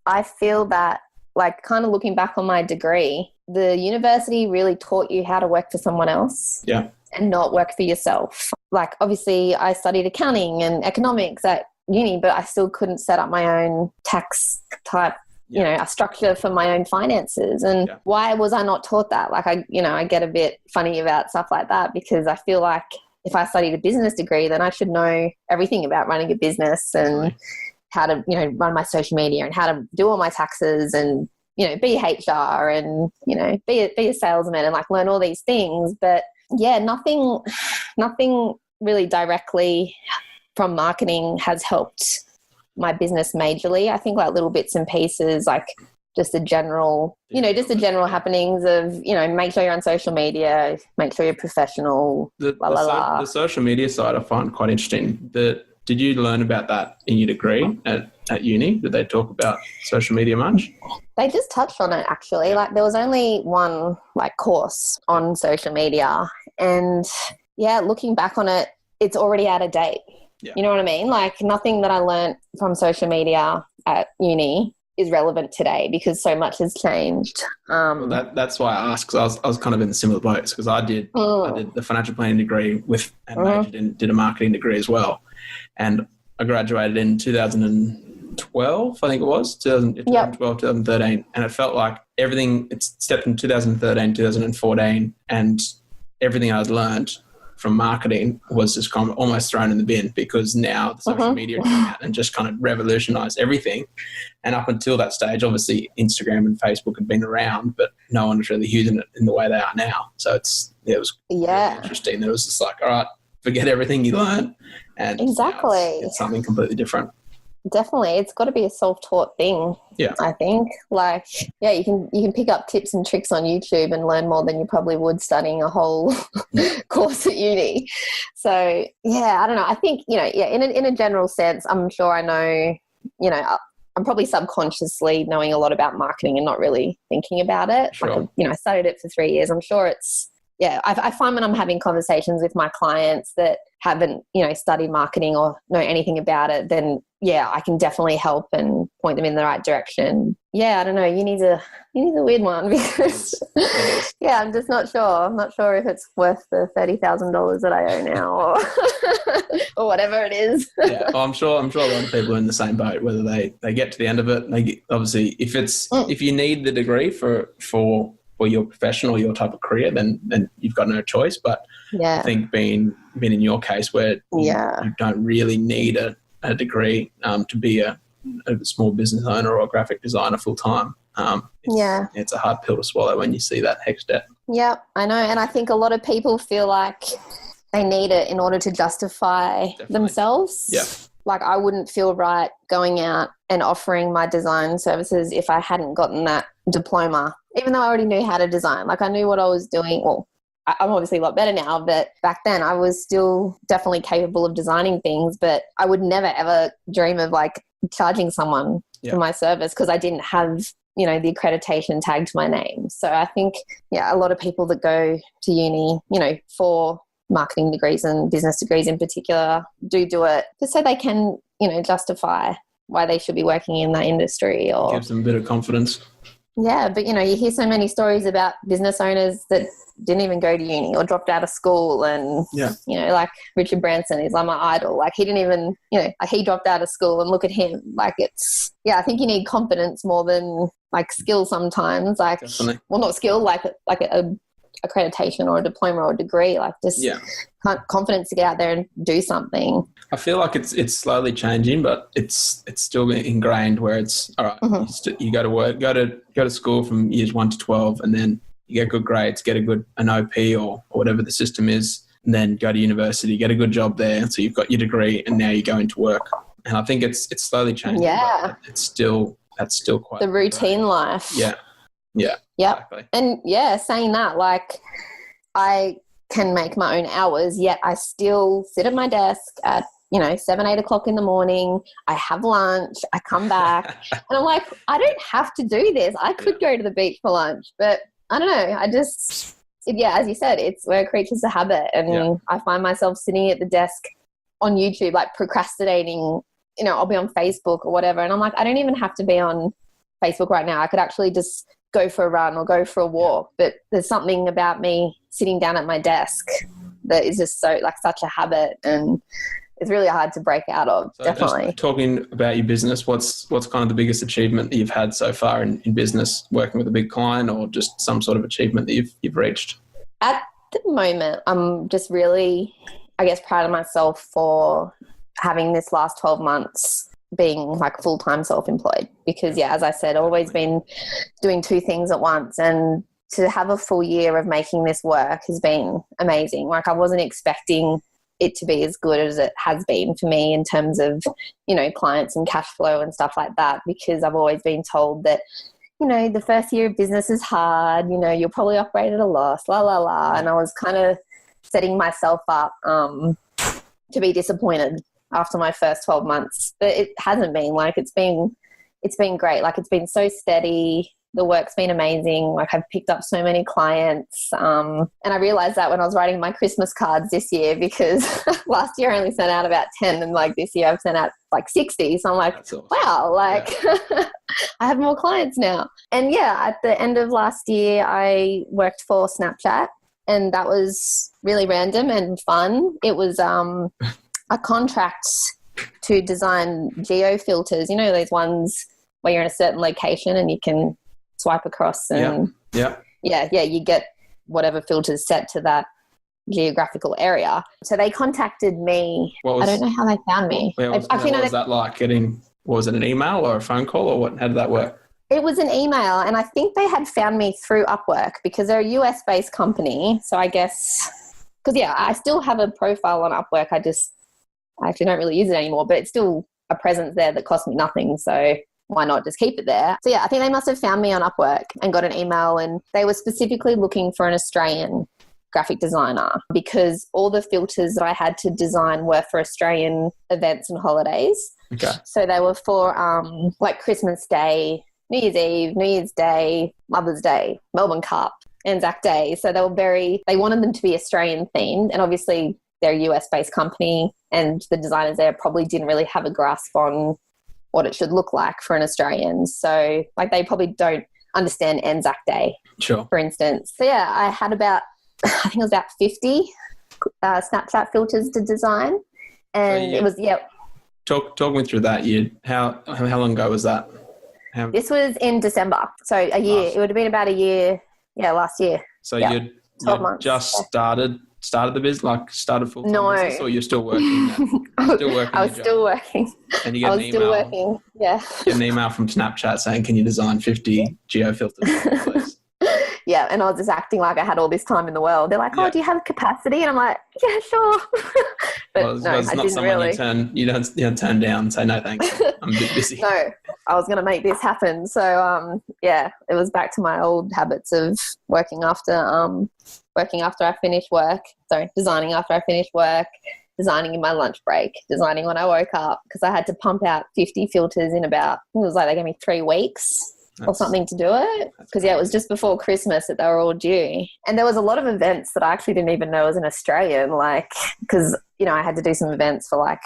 I feel that, like, kind of looking back on my degree, the university really taught you how to work for someone else and not work for yourself. Like, obviously, I studied accounting and economics at uni, but I still couldn't set up my own tax type, you know, a structure for my own finances. And why was I not taught that? Like, I get a bit funny about stuff like that, because I feel like if I studied a business degree, then I should know everything about running a business and how to, you know, run my social media and how to do all my taxes and, you know, be HR and, you know, be a salesman and like learn all these things. But nothing really directly from marketing has helped my business majorly. I think like little bits and pieces, like just the general happenings of, you know, make sure you're on social media, make sure you're professional, The social media side I find quite interesting. Did you learn about that in your degree at uni? Did they talk about social media much? They just touched on it, actually. Like there was only one like course on social media, and looking back on it, it's already out of date. Yeah. You know what I mean? Like nothing that I learned from social media at uni is relevant today, because so much has changed. Well, that's why I asked, because I was kind of in similar boats, because I did the financial planning degree and majored in, did a marketing degree as well. And I graduated in 2012, I think it was, 2012, 2013. And it felt like it stepped in 2013, 2014, and everything I'd learned from marketing was just kind of almost thrown in the bin, because now the social media came out and just kind of revolutionized everything. And up until that stage, obviously Instagram and Facebook had been around, but no one was really using it in the way they are now. So it was really interesting. It was just like, all right, forget everything you learned, and exactly, it's something completely different. Definitely, it's got to be a self-taught thing. Yeah, I think. Like, you can pick up tips and tricks on YouTube and learn more than you probably would studying a whole course at uni. So I don't know. I think, you know, in a general sense, I'm sure I know. You know, I'm probably subconsciously knowing a lot about marketing and not really thinking about it. Sure. Like, I studied it for 3 years. I'm sure it's. Yeah, I find when I'm having conversations with my clients that haven't, you know, studied marketing or know anything about it, then yeah, I can definitely help and point them in the right direction. Yeah, I don't know. Uni's a weird one because yeah, I'm just not sure. I'm not sure if it's worth the $30,000 that I owe now or or whatever it is. Yeah, well, I'm sure a lot of people are in the same boat. Whether they get to the end of it, obviously if you need the degree for your profession or your type of career, then you've got no choice. But I think being in your case where you don't really need a degree to be a small business owner or a graphic designer full time. It's a hard pill to swallow when you see that HECS debt. Yeah, I know. And I think a lot of people feel like they need it in order to justify themselves. Yeah. Like I wouldn't feel right going out and offering my design services if I hadn't gotten that diploma, even though I already knew how to design. Like I knew what I was doing. Well, I'm obviously a lot better now, but back then I was still definitely capable of designing things, but I would never ever dream of like charging someone for my service because I didn't have, the accreditation tagged to my name. So I think, a lot of people that go to uni, for marketing degrees and business degrees in particular do it just so they can, justify why they should be working in that industry. Or gives them a bit of confidence. Yeah, but you hear so many stories about business owners that didn't even go to uni or dropped out of school, and like Richard Branson is like my idol. Like he didn't even, he dropped out of school, and look at him. Like it's, I think you need confidence more than like skill sometimes. Like, definitely. Well, not skill, like a accreditation or a diploma or a degree. Like just confidence to get out there and do something. I feel like it's slowly changing, but it's still ingrained where it's all right. You go to work, go to school from years 1 to 12, and then you get good grades, get an OP or whatever the system is, and then go to university, get a good job there. So you've got your degree, and now you go into work. And I think it's slowly changing. Yeah, but that's still quite the routine life. Yeah. Exactly. And saying that, like I can make my own hours, yet I still sit at my desk at 7, 8 o'clock in the morning. I have lunch. I come back and I'm like, I don't have to do this. I could go to the beach for lunch, but I don't know. I just, as you said, we're creatures of habit. And I find myself sitting at the desk on YouTube, like procrastinating, I'll be on Facebook or whatever. And I'm like, I don't even have to be on Facebook right now. I could actually just go for a run or go for a walk. But there's something about me sitting down at my desk that is just so like such a habit, and it's really hard to break out of. So definitely. Just talking about your business, what's kind of the biggest achievement that you've had so far in business, working with a big client, or just some sort of achievement that you've reached? At the moment, I'm just really, I guess, proud of myself for having this last 12 months being like full-time self-employed, because as I said, I've always been doing 2 things at once, and to have a full year of making this work has been amazing. Like I wasn't expecting it to be as good as it has been for me in terms of, clients and cash flow and stuff like that, because I've always been told that, the first year of business is hard, you'll probably operate at a loss, la, la, la. And I was kind of setting myself up to be disappointed after my first 12 months. But it hasn't been. Like it's been great. Like it's been so steady. The work's been amazing. Like I've picked up so many clients. And I realized that when I was writing my Christmas cards this year, because last year I only sent out about 10, and like this year I've sent out like 60. So I'm like, awesome. Wow, like I have more clients now. And at the end of last year, I worked for Snapchat, and that was really random and fun. It was a contract to design geo filters, those ones where you're in a certain location and you can swipe across and you get whatever filters set to that geographical area. So they contacted me. I don't know how they found me. What was that like? Was it an email or a phone call, or what? How did that work? It was an email, and I think they had found me through Upwork because they're a US-based company. So I guess, because I still have a profile on Upwork. I actually don't really use it anymore, but it's still a presence there that cost me nothing. So why not just keep it there? So I think they must have found me on Upwork and got an email, and they were specifically looking for an Australian graphic designer because all the filters that I had to design were for Australian events and holidays. Okay. So they were for like Christmas Day, New Year's Eve, New Year's Day, Mother's Day, Melbourne Cup, Anzac Day. So they wanted them to be Australian themed, and obviously they're a US-based company, and the designers there probably didn't really have a grasp on what it should look like for an Australian. So like they probably don't understand Anzac Day, sure, for instance. So yeah, I had about, I think it was about 50 Snapchat filters to design. And it was, Talk me through that. How long ago was that? This was in December. So a year. It would have been about a year. Yeah, last year. So you'd 12 months. Just started the business, like started full-time business, or you're still working? I was still working. And you get an email. Still working. Yeah. Get an email from Snapchat saying, "Can you design 50 geo filters for me, please?" Yeah, and I was just acting like I had all this time in the the like, "Oh, do you have capacity?" And I'm like, "Yeah, sure." But well, no, it's I not didn't someone really. you don't turn down and say, "No, thanks, I'm a bit busy." No, I was going to make this happen. So yeah, it was back to my old habits of working after I finished work. Sorry, designing after I finished work, designing in my lunch break, designing when I woke up, because I had to pump out 50 filters in about, I think it was like they gave me 3 weeks or something to do it, because it was just before Christmas that they were all due. And there was a lot of events that I actually didn't even know was an Australian, like, because I had to do some events for like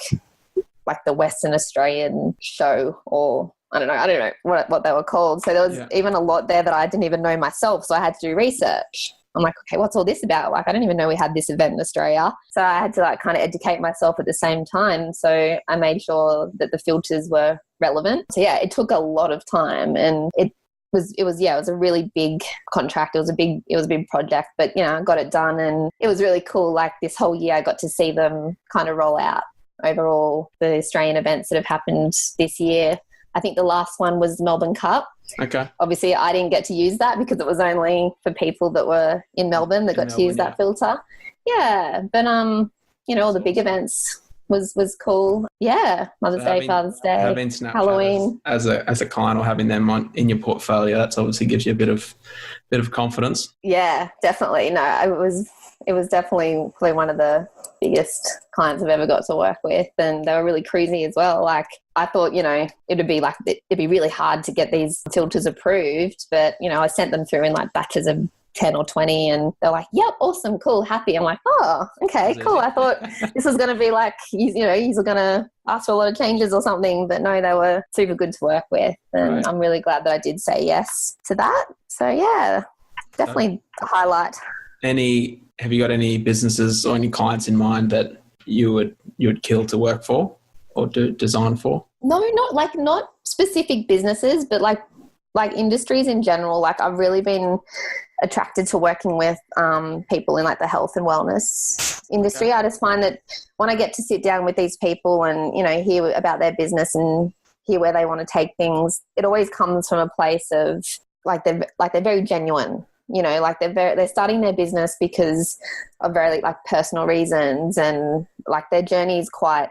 the Western Australian show, or I don't know what they were called. So there was even a lot there that I didn't even know myself, so I had to do research. I'm like, okay, what's all this about? Like, I didn't even know we had this event in Australia. So I had to like kind of educate myself at the same time. So I made sure that the filters were relevant. So yeah, it took a lot of time, and it was a really big contract. It was a big project, but I got it done, and it was really cool. Like this whole year I got to see them kind of roll out over all the Australian events that have happened this year. I think the last one was the Melbourne Cup. Okay. Obviously, I didn't get to use that because it was only for people that were in Melbourne that got to use that filter. Yeah, but all the big events was cool. Yeah, Mother's Day, Father's Day, having Snapchat Halloween. As a client, or having them in your portfolio, that's obviously gives you a bit of confidence. Yeah, definitely. No, it was definitely probably one of the biggest clients I've ever got to work with, and they were really cruisy as well. Like I thought, it'd be really hard to get these filters approved, but I sent them through in like batches of 10 or 20, and they're like, "Yep, awesome, cool, happy." I'm like, "Oh, okay, cool." I thought this was going to be like, you're going to ask for a lot of changes or something, but no, they were super good to work with, and right. I'm really glad that I did say yes to that. So yeah, definitely a highlight. Have you got any businesses or any clients in mind that you would kill to work for or do design for? No, not specific businesses, but like industries in general. Like I've really been attracted to working with people in like the health and wellness industry. Okay. I just find that when I get to sit down with these people and hear about their business and hear where they want to take things, it always comes from a place of they're very genuine. Like they're starting their business because of very like personal reasons, and like their journey is quite,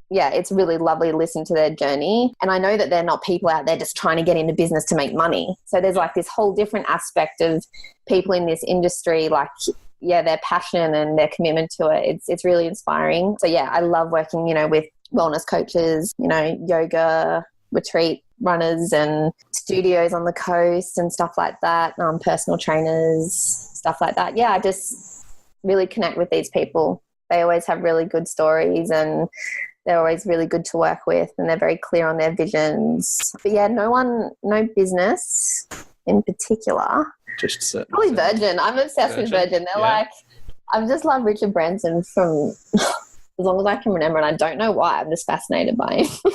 it's really lovely to listen to their journey. And I know that they're not people out there just trying to get into business to make money. So there's like this whole different aspect of people in this industry, like, their passion and their commitment to it. It's really inspiring. So I love working, with wellness coaches, yoga, retreat runners and studios on the coast and stuff like that, personal trainers, stuff like that. I just really connect with these people. They always have really good stories, and they're always really good to work with, and they're very clear on their visions. But no business in particular. Just probably Virgin. I'm obsessed with Virgin. They're like, I just love Richard Branson from as long as I can remember, and I don't know why. I'm just fascinated by him.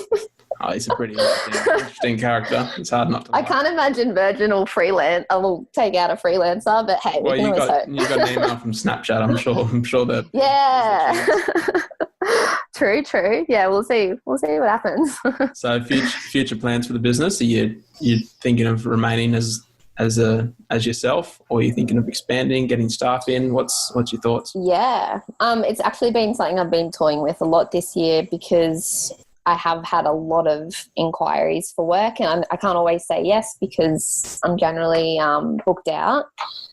Oh, he's a pretty interesting character. It's hard not to like. I can't imagine Virgin will freelance. I will take out a freelancer, but hey, we can always hope. You got an email from Snapchat. I'm sure that. Yeah. True. Yeah, we'll see. We'll see what happens. So, future plans for the business? Are you thinking of remaining as yourself, or are you thinking of expanding, getting staff in? What's your thoughts? Yeah. It's actually been something I've been toying with a lot this year, because I have had a lot of inquiries for work, and I can't always say yes because I'm generally booked out.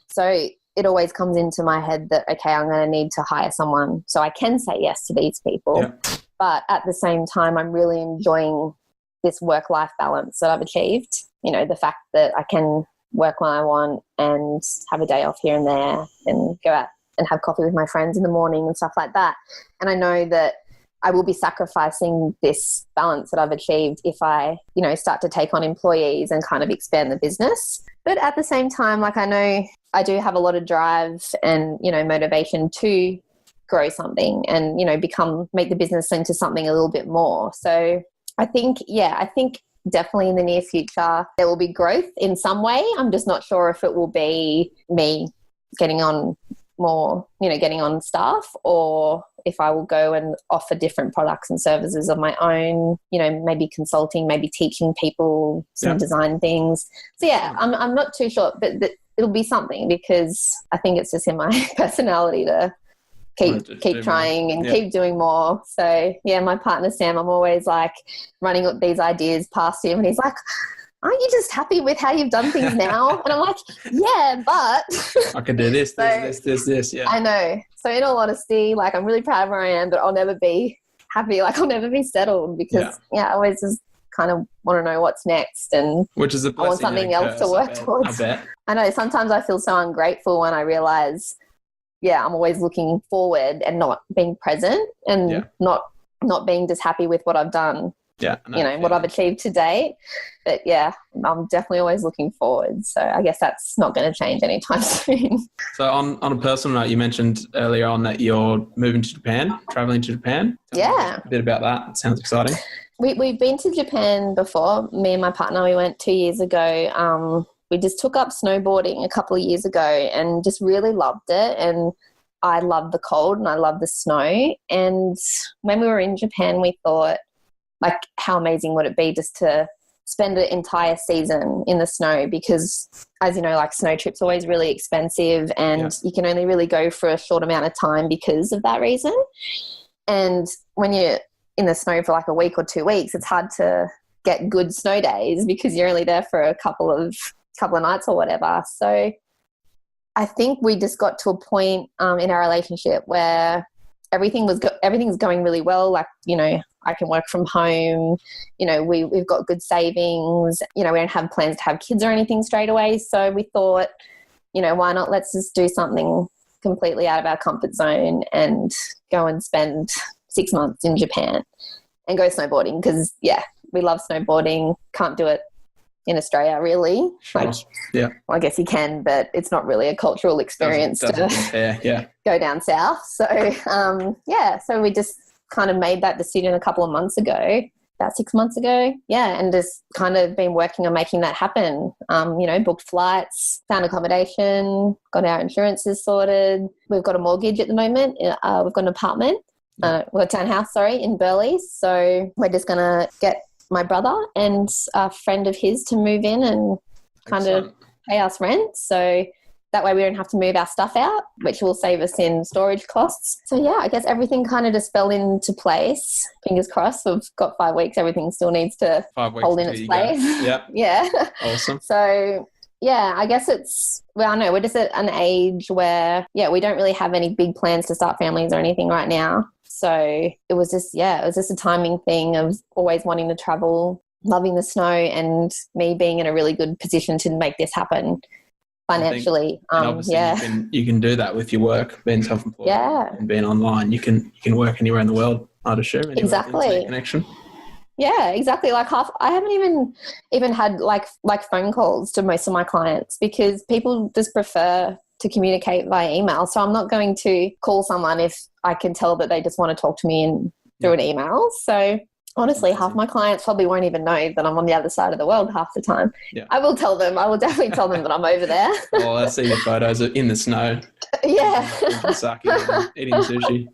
So it always comes into my head that, okay, I'm going to need to hire someone so I can say yes to these people. Yeah. But at the same time, I'm really enjoying this work-life balance that I've achieved. The fact that I can work when I want and have a day off here and there and go out and have coffee with my friends in the morning and stuff like that. And I know that I will be sacrificing this balance that I've achieved if I, start to take on employees and kind of expand the business. But at the same time, like I know I do have a lot of drive and, motivation to grow something and, make the business into something a little bit more. So I think definitely in the near future, there will be growth in some way. I'm just not sure if it will be me getting on more, getting on staff, or if I will go and offer different products and services of my own, maybe consulting, maybe teaching people some design things. So yeah, I'm not too sure, but it'll be something, because I think it's just in my personality to keep trying and keep doing more. So yeah, my partner Sam, I'm always like running up these ideas past him, and he's like, aren't you just happy with how you've done things now? And I'm like, yeah, but I can do this, this. Yeah, I know. So in all honesty, like I'm really proud of where I am, but I'll never be happy. Like I'll never be settled, because I always just kind of want to know what's next, and which is a blessing, I want something else to work towards. I bet. I know sometimes I feel so ungrateful when I realize, I'm always looking forward and not being present, and not being just happy with what I've done. Yeah, what I've achieved to date. But I'm definitely always looking forward. So I guess that's not going to change anytime soon. So on a personal note, you mentioned earlier on that you're moving to Japan, traveling to Japan. Tell me a bit about that. It sounds exciting. We've been to Japan before. Me and my partner, we went 2 years ago. We just took up snowboarding a couple of years ago and just really loved it. And I love the cold and I love the snow. And when we were in Japan, we thought, like, how amazing would it be just to spend an entire season in the snow, because as you know, like snow trips are always really expensive, and you can only really go for a short amount of time because of that reason. And when you're in the snow for like a week or 2 weeks, it's hard to get good snow days because you're only there for a couple of nights or whatever. So I think we just got to a point in our relationship where everything's going really well. Like, I can work from home, we've got good savings, we don't have plans to have kids or anything straight away. So we thought, why not, let's just do something completely out of our comfort zone and go and spend 6 months in Japan and go snowboarding, because we love snowboarding. Can't do it in Australia, really. Sure. Well, I guess you can, but it's not really a cultural experience to go down south. So so we just kind of made that decision a couple of months ago, about 6 months ago, and just kind of been working on making that happen. Booked flights, found accommodation, got our insurances sorted. We've got a mortgage at the moment. We've got an apartment, we've got a townhouse, in Burleigh. So we're just going to get my brother and a friend of his to move in and kind of pay us rent. So that way we don't have to move our stuff out, which will save us in storage costs. So I guess everything kind of just fell into place. Fingers crossed. We've got 5 weeks. Everything still needs to hold in its place. Yeah. Awesome. So I guess I know we're just at an age where, we don't really have any big plans to start families or anything right now. So it was just a timing thing of always wanting to travel, loving the snow, and me being in a really good position to make this happen financially. Obviously you can do that with your work, being self-employed and being online. You can work anywhere in the world, I'd assume. Exactly. Connection. Yeah, exactly. Like I haven't even had like phone calls to most of my clients, because people just prefer to communicate via email. So I'm not going to call someone if I can tell that they just want to talk to me through an email. So honestly, half my clients probably won't even know that I'm on the other side of the world half the time. Yeah. I will definitely tell them that I'm over there. Oh, I see your photos in the snow. Yeah. Drinking sake and eating sushi.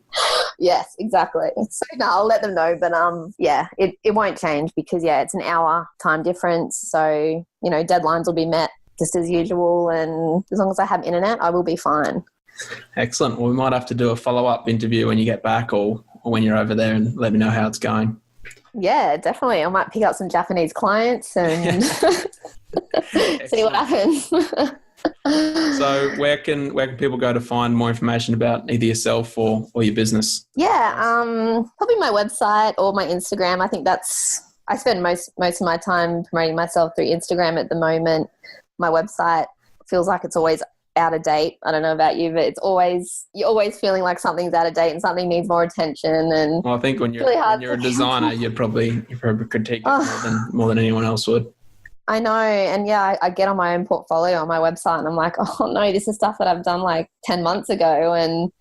Yes, exactly. So no, I'll let them know. But it won't change, because it's an hour time difference. So, deadlines will be met just as usual, and as long as I have internet, I will be fine. Excellent. Well, we might have to do a follow-up interview when you get back, or when you're over there, and let me know how it's going. Yeah, definitely. I might pick up some Japanese clients and see what happens. So where can people go to find more information about either yourself or your business? Probably my website or my Instagram. I think I spend most of my time promoting myself through Instagram at the moment. My website feels like it's always out of date. I don't know about you, but you're always feeling like something's out of date and something needs more attention. And well, I think when you're a designer, you probably critique it more than anyone else would. I know. And yeah, I get on my own portfolio on my website and I'm like, oh no, this is stuff that I've done like 10 months ago. And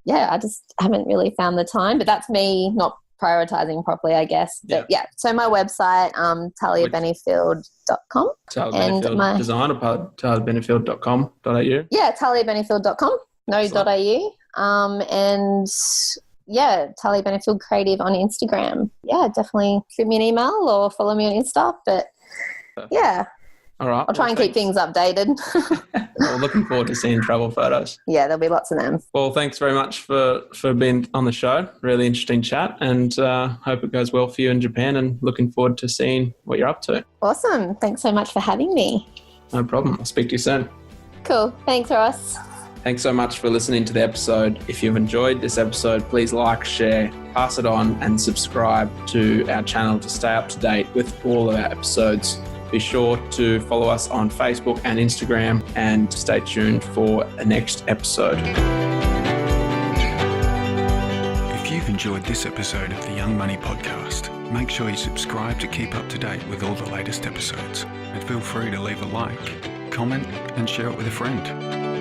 yeah, I just haven't really found the time, but that's me not prioritizing properly, I guess. But yeah, so my website, tahliabenefield.com. Tahlia Benefield Design or tahliabenefield.com.au? Yeah, tahliabenefield.com, .au. And yeah, Tahlia Benefield Creative on Instagram. Yeah, definitely shoot me an email or follow me on Insta. But yeah. All right. I'll try and keep things updated. Well, looking forward to seeing travel photos. Yeah, there'll be lots of them. Well, thanks very much for being on the show. Really interesting chat, and hope it goes well for you in Japan, and looking forward to seeing what you're up to. Awesome. Thanks so much for having me. No problem. I'll speak to you soon. Cool. Thanks, Ross. Thanks so much for listening to the episode. If you've enjoyed this episode, please like, share, pass it on, and subscribe to our channel to stay up to date with all of our episodes. Be sure to follow us on Facebook and Instagram, and stay tuned for the next episode. If you've enjoyed this episode of the Young Money Podcast, make sure you subscribe to keep up to date with all the latest episodes. And feel free to leave a like, comment, and share it with a friend.